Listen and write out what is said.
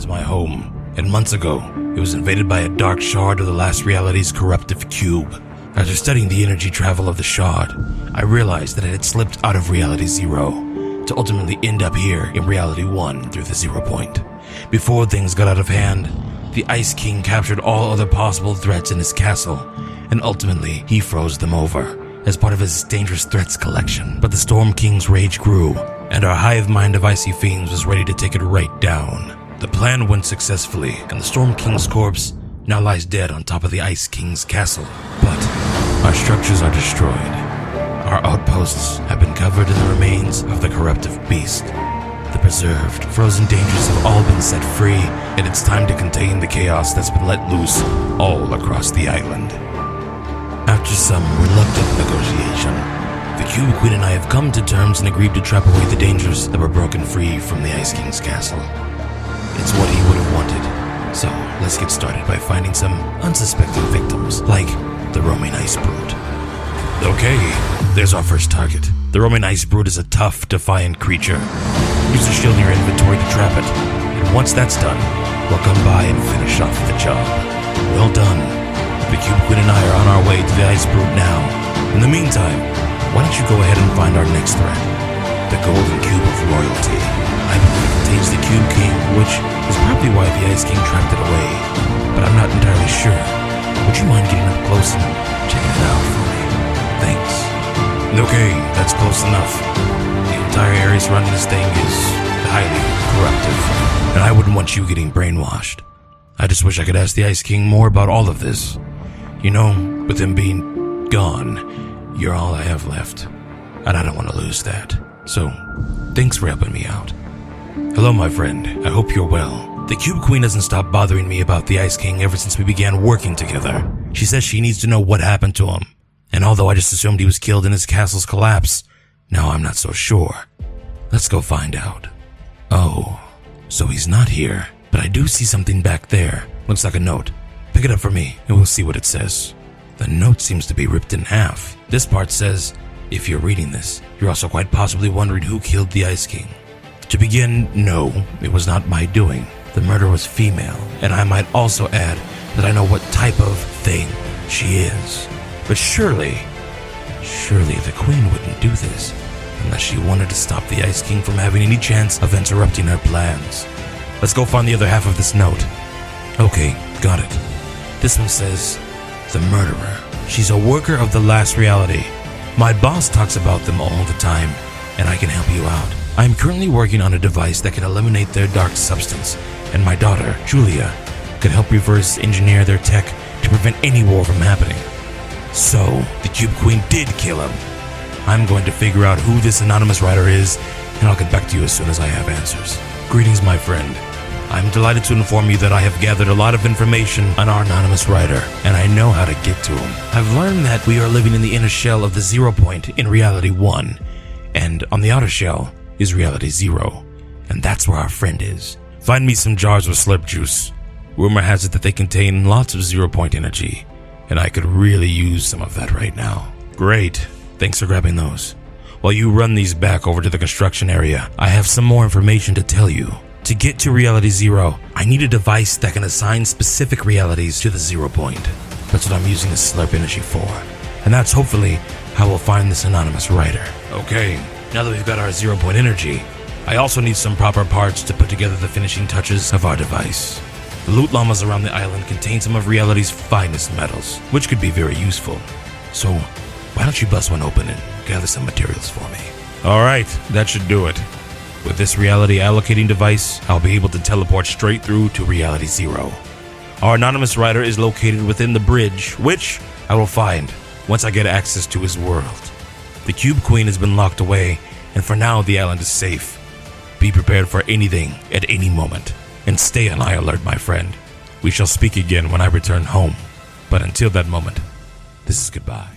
was my home, and months ago, it was invaded by a dark shard of the last reality's corruptive cube. After studying the energy travel of the shard, I realized that it had slipped out of Reality Zero to ultimately end up here in Reality 1 through the 0 point. Before things got out of hand, the Ice King captured all other possible threats in his castle, and ultimately he froze them over as part of his dangerous threats collection. But the Storm King's rage grew, and our hive mind of icy fiends was ready to take it right down. The plan went successfully, and the Storm King's corpse now lies dead on top of the Ice King's castle. But our structures are destroyed. Our outposts have been covered in the remains of the corruptive beast. The preserved, frozen dangers have all been set free, and it's time to contain the chaos that's been let loose all across the island. After some reluctant negotiation, the Cube Queen and I have come to terms and agreed to trap away the dangers that were broken free from the Ice King's castle. It's what he would have wanted, so let's get started by finding some unsuspecting victims, like the roaming ice brute. Okay, there's our first target. The roaming ice brute is a tough, defiant creature. Use a shield in your inventory to trap it, and once that's done, we'll come by and finish off the job. Well done. The Cube Queen and I are on our way to the ice brute now. In the meantime, why don't you go ahead and find our next threat, the Golden Cube of Royalty. I believe it contains the Cube King, which is probably why the Ice King trapped it away, but I'm not entirely sure. Would you mind getting up close and checking it out for me? Thanks. Okay, that's close enough. The entire area surrounding this thing is highly corruptive, and I wouldn't want you getting brainwashed. I just wish I could ask the Ice King more about all of this. You know, with him being gone, you're all I have left, and I don't want to lose that. So, thanks for helping me out. Hello, my friend. I hope you're well. The Cube Queen doesn't stop bothering me about the Ice King ever since we began working together. She says she needs to know what happened to him. And although I just assumed he was killed in his castle's collapse, now I'm not so sure. Let's go find out. Oh, so he's not here. But I do see something back there. Looks like a note. Pick it up for me, and we'll see what it says. The note seems to be ripped in half. This part says, if you're reading this, you're also quite possibly wondering who killed the Ice King. To begin, no, it was not my doing. The murder was female, and I might also add that I know what type of thing she is. But surely the Queen wouldn't do this unless she wanted to stop the Ice King from having any chance of interrupting her plans. Let's go find the other half of this note. Okay, got it. This one says, the murderer. She's a worker of the last reality. My boss talks about them all the time, and I can help you out. I'm currently working on a device that can eliminate their dark substance, and my daughter, Julia, could help reverse engineer their tech to prevent any war from happening. So, the Cube Queen did kill him. I'm going to figure out who this anonymous writer is, and I'll get back to you as soon as I have answers. Greetings, my friend. I'm delighted to inform you that I have gathered a lot of information on our anonymous writer, and I know how to get to him. I've learned that we are living in the inner shell of the 0 point in Reality 1, and on the outer shell is Reality 0, and that's where our friend is. Find me some jars with slurp juice. Rumor has it that they contain lots of 0 point energy, and I could really use some of that right now. Great, thanks for grabbing those. While you run these back over to the construction area, I have some more information to tell you. To get to Reality 0, I need a device that can assign specific realities to the 0 point. That's what I'm using the slurp energy for, and that's hopefully how we'll find this anonymous writer. Okay, now that we've got our 0 point energy, I also need some proper parts to put together the finishing touches of our device. The loot llamas around the island contain some of reality's finest metals, which could be very useful. So, why don't you bust one open and gather some materials for me? Alright, that should do it. With this reality allocating device, I'll be able to teleport straight through to Reality 0. Our anonymous writer is located within the bridge, which I will find once I get access to his world. The Cube Queen has been locked away, and for now the island is safe. Be prepared for anything at any moment, and stay on high alert, my friend. We shall speak again when I return home, but until that moment, this is goodbye.